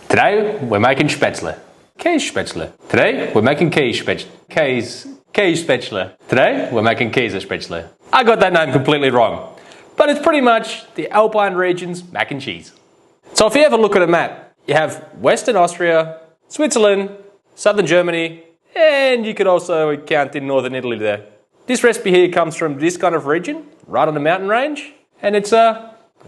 Today we're making Spätzle. Käsespätzle. Today we're making Käsespätzle. Today we're making Käsespätzle. I got that name completely wrong, but it's pretty much the Alpine region's mac and cheese. So if you ever look at a map, you have Western Austria, Switzerland, Southern Germany, and you could also count in Northern Italy there. This recipe here comes from this kind of region, right on the mountain range, and it's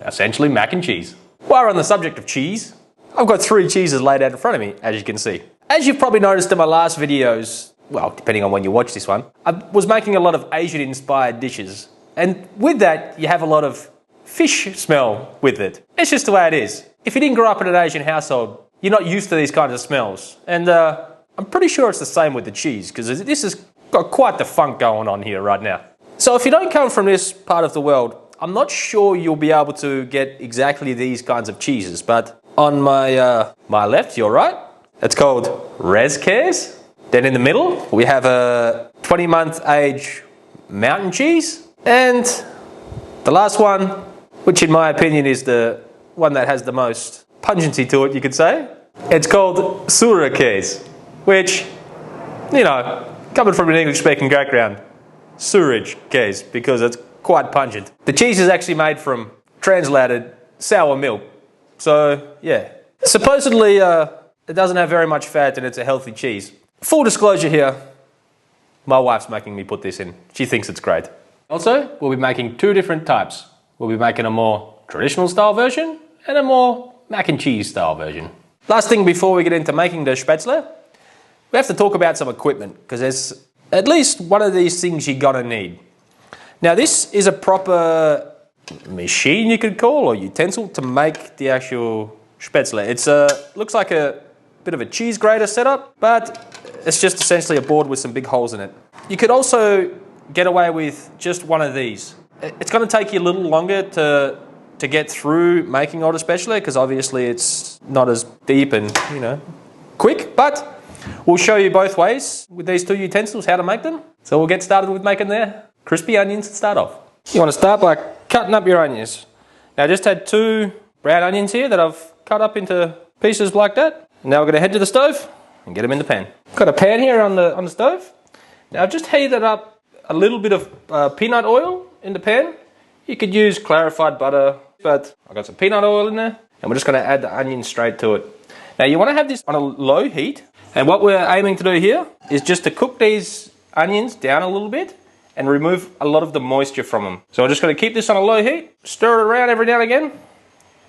essentially mac and cheese. While we're on the subject of cheese, I've got 3 cheeses laid out in front of me, as you can see. As you've probably noticed in my last videos, well, depending on when you watch this one, I was making a lot of Asian-inspired dishes. And with that, you have a lot of fish smell with it. It's just the way it is. If you didn't grow up in an Asian household, you're not used to these kinds of smells. And I'm pretty sure it's the same with the cheese, because this has got quite the funk going on here right now. So if you don't come from this part of the world, I'm not sure you'll be able to get exactly these kinds of cheeses, but on my left, your right, it's called Käse. Then in the middle, we have a 20-month age mountain cheese. And the last one, which in my opinion is the one that has the most pungency to it, you could say, it's called Käse, which, you know, coming from an English-speaking background, Käse, because it's quite pungent. The cheese is actually made from translated sour milk. So, yeah. Supposedly, it doesn't have very much fat and it's a healthy cheese. Full disclosure here, my wife's making me put this in. She thinks it's great. Also, we'll be making 2 different types. We'll be making a more traditional style version and a more mac and cheese style version. Last thing before we get into making the Spätzle, we have to talk about some equipment, because there's at least one of these things you're gonna need. Now this is a proper machine, you could call, or utensil to make the actual Spätzle. It's looks like a bit of a cheese grater setup, but it's just essentially a board with some big holes in it. You could also get away with just one of these. It's going to take you a little longer to get through making all the Spätzle, because obviously it's not as deep and, you know, quick, but we'll show you both ways with these 2 utensils how to make them. So we'll get started with making the crispy onions to start off. You want to start by cutting up your onions. Now I just had 2 brown onions here that I've cut up into pieces like that. Now we're going to head to the stove and get them in the pan. Got a pan here on the stove. Now I've just heated up a little bit of peanut oil in the pan. You could use clarified butter, but I've got some peanut oil in there, and we're just going to add the onions straight to it. Now you want to have this on a low heat, and what we're aiming to do here is just to cook these onions down a little bit and remove a lot of the moisture from them. So we're just going to keep this on a low heat, stir it around every now and again,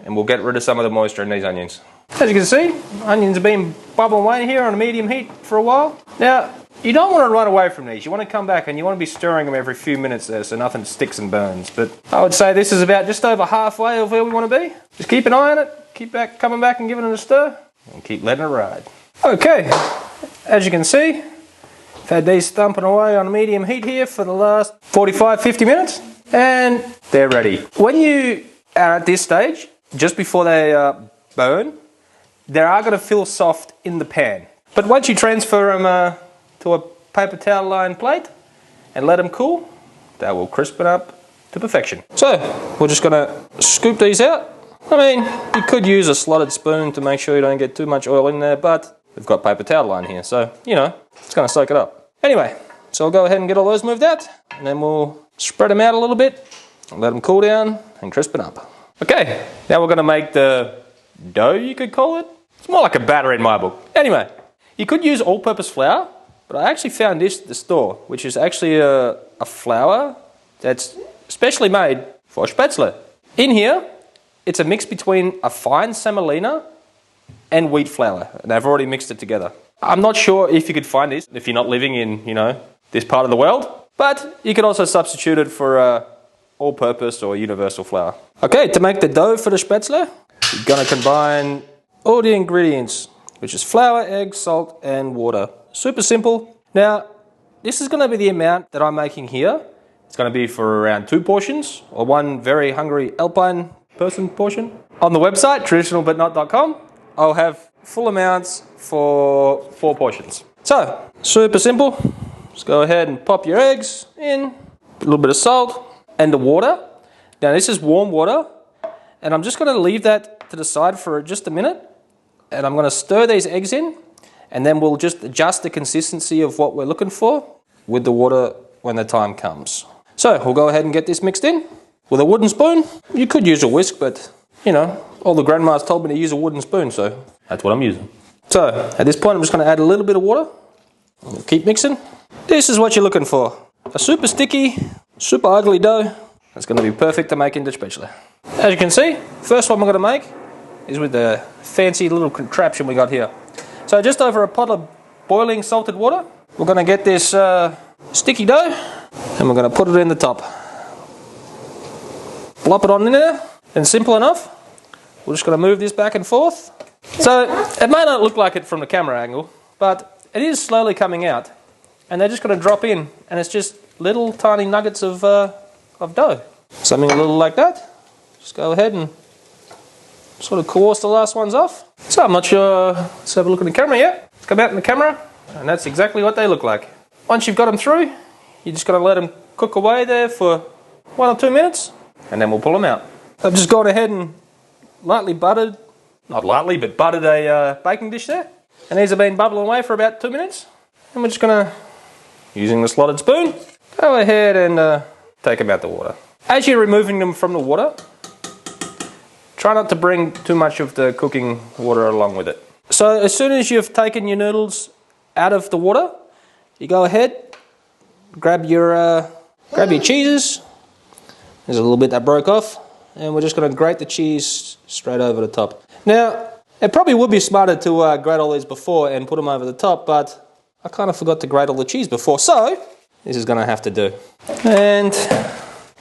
and we'll get rid of some of the moisture in these onions. As you can see, onions have been bubbling away here on a medium heat for a while. Now, you don't want to run away from these. You want to come back and you want to be stirring them every few minutes there so nothing sticks and burns. But I would say this is about just over halfway of where we want to be. Just keep an eye on it, keep coming back and giving it a stir, and keep letting it ride. Okay, as you can see, I've had these thumping away on medium heat here for the last 45-50 minutes, and they're ready. When you are at this stage, just before they burn, they are going to feel soft in the pan. But once you transfer them to a paper towel lined plate and let them cool, they will crispen up to perfection. So we're just going to scoop these out. I mean, you could use a slotted spoon to make sure you don't get too much oil in there, but we've got paper towel line here, so, you know, it's going to soak it up. Anyway, so we'll go ahead and get all those moved out, and then we'll spread them out a little bit, and let them cool down and crispen up. Okay, now we're going to make the dough, you could call it. It's more like a batter in my book. Anyway, you could use all-purpose flour, but I actually found this at the store, which is actually a flour that's specially made for Spätzle. In here, it's a mix between a fine semolina and wheat flour, and they've already mixed it together. I'm not sure if you could find this if you're not living in, you know, this part of the world, but you could also substitute it for all-purpose or universal flour. Okay, to make the dough for the Spätzle, you're going to combine all the ingredients, which is flour, egg, salt, and water. Super simple. Now, this is going to be the amount that I'm making here. It's going to be for around 2 portions, or 1 very hungry Alpine person portion. On the website, traditionalbutnot.com, I'll have full amounts for 4 portions. So, super simple. Just go ahead and pop your eggs in, a little bit of salt, and the water. Now, this is warm water, and I'm just going to leave that to the side for just a minute and I'm going to stir these eggs in, and then we'll just adjust the consistency of what we're looking for with the water when the time comes. So we'll go ahead and get this mixed in with a wooden spoon. You could use a whisk, but you know, all the grandmas told me to use a wooden spoon, so that's what I'm using. So at this point I'm just going to add a little bit of water. We'll keep mixing. This is what you're looking for. A super sticky, super ugly dough that's going to be perfect to make into Spätzle. As you can see, first one we're going to make is with the fancy little contraption we got here. So just over a pot of boiling salted water, we're going to get this sticky dough and we're going to put it in the top. Plop it on in there, and simple enough. We're just going to move this back and forth. So it may not look like it from the camera angle, but it is slowly coming out. And they're just going to drop in, and it's just little tiny nuggets of dough. Something a little like that. Just go ahead and sort of coerce the last ones off. So I'm not sure, let's have a look at the camera, yeah. Let's come out in the camera, and that's exactly what they look like. Once you've got them through, you're just going to let them cook away there for 1 or 2 minutes, and then we'll pull them out. I've just gone ahead and lightly buttered, not lightly, but buttered a baking dish there. And these have been bubbling away for about 2 minutes. And we're just going to, using the slotted spoon, go ahead and take them out the water. As you're removing them from the water, try not to bring too much of the cooking water along with it. So as soon as you've taken your noodles out of the water, you go ahead, grab your cheeses. There's a little bit that broke off, and we're just going to grate the cheese straight over the top. Now, it probably would be smarter to grate all these before and put them over the top, but I kind of forgot to grate all the cheese before, so this is going to have to do. And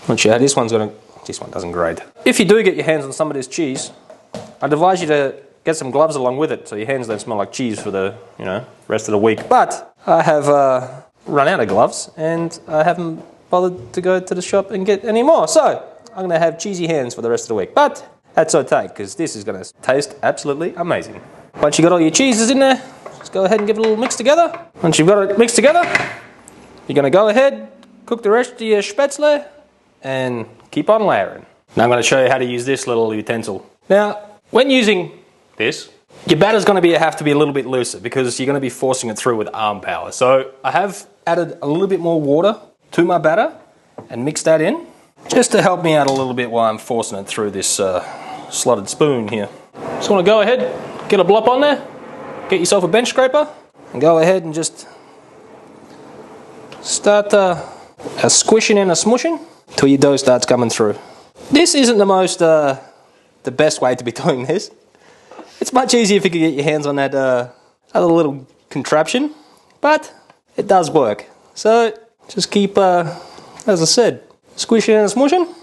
once you add this one doesn't grate. If you do get your hands on some of this cheese, I'd advise you to get some gloves along with it so your hands don't smell like cheese for the rest of the week. But I have run out of gloves and I haven't bothered to go to the shop and get any more. So I'm going to have cheesy hands for the rest of the week. But that's okay, because this is going to taste absolutely amazing. Once you've got all your cheeses in there, just go ahead and give it a little mix together. Once you've got it mixed together, you're going to go ahead, cook the rest of your Spätzle, and keep on layering. Now I'm going to show you how to use this little utensil. Now, when using this, your batter's going to have to be a little bit looser because you're going to be forcing it through with arm power. So I have added a little bit more water to my batter and mixed that in, just to help me out a little bit while I'm forcing it through this slotted spoon here. Just want to go ahead, get a blop on there, get yourself a bench scraper, and go ahead and just start a squishing and a smushing till your dough starts coming through. This isn't the most, the best way to be doing this. It's much easier if you could get your hands on that other little contraption, but it does work. So just keep, as I said, squishing and smushing,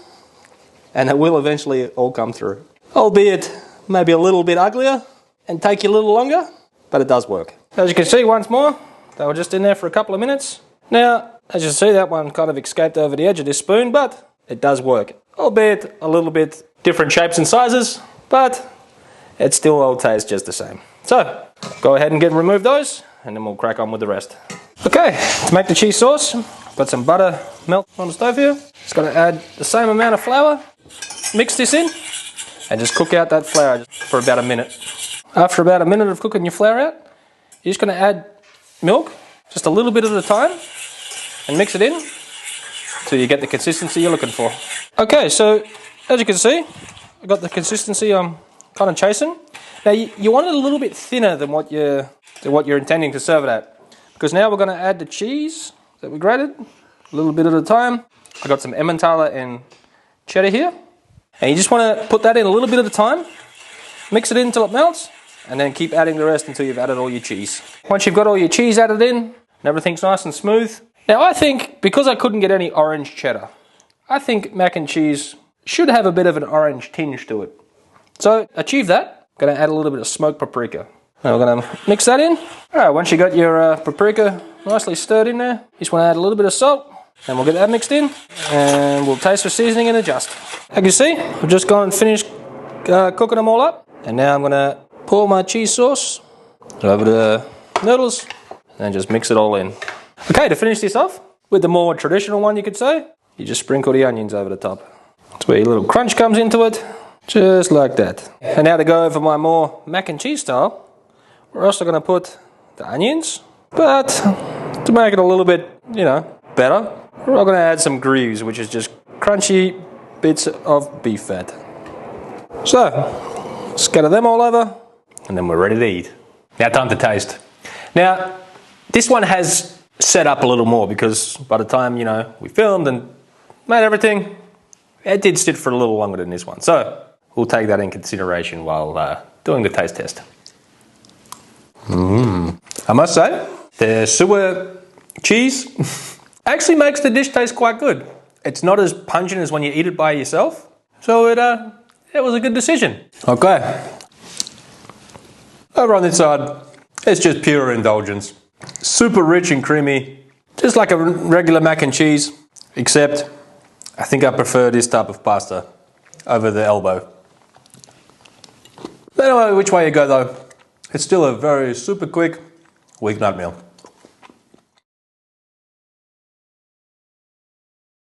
and it will eventually all come through. Albeit maybe a little bit uglier and take you a little longer, but it does work. As you can see, once more, they were just in there for a couple of minutes. Now, as you see, that one kind of escaped over the edge of this spoon, but it does work. Albeit a little bit different shapes and sizes, but it still all tastes just the same. So, go ahead and remove those, and then we'll crack on with the rest. Okay, to make the cheese sauce, got some butter melt on the stove here. Just got to add the same amount of flour, mix this in, and just cook out that flour for about a minute. After about a minute of cooking your flour out, you're just going to add milk, just a little bit at a time, and mix it in till you get the consistency you're looking for. Okay, so as you can see, I got the consistency I'm kind of chasing. Now you want it a little bit thinner than what you're intending to serve it at, because now we're going to add the cheese that we grated a little bit at a time. I got some Emmentaler and cheddar here, and you just want to put that in a little bit at a time, mix it in until it melts, and then keep adding the rest until you've added all your cheese. Once you've got all your cheese added in and everything's nice and smooth, now I think, because I couldn't get any orange cheddar, I think mac and cheese should have a bit of an orange tinge to it. So achieve that, I'm going to add a little bit of smoked paprika. Now we're going to mix that in. Alright, once you got your paprika nicely stirred in there, you just want to add a little bit of salt, and we'll get that mixed in, and we'll taste for seasoning and adjust. As you can see, I've just gone and finished cooking them all up, and now I'm going to pour my cheese sauce over the noodles, and just mix it all in. Okay, to finish this off, with the more traditional one you could say, you just sprinkle the onions over the top. That's where your little crunch comes into it. Just like that. And now to go over my more mac and cheese style, we're also going to put the onions, but to make it a little bit, better, we're going to add some greaves, which is just crunchy bits of beef fat. So, scatter them all over, and then we're ready to eat. Now time to taste. Now, this one has set up a little more because by the time, we filmed and made everything, it did sit for a little longer than this one. So, we'll take that in consideration while doing the taste test. I must say, the sewer cheese actually makes the dish taste quite good. It's not as pungent as when you eat it by yourself, so it was a good decision. Okay. Over on this side, it's just pure indulgence. Super rich and creamy, just like a regular mac and cheese, except I think I prefer this type of pasta over the elbow. No matter which way you go though, it's still a very super quick weeknight meal.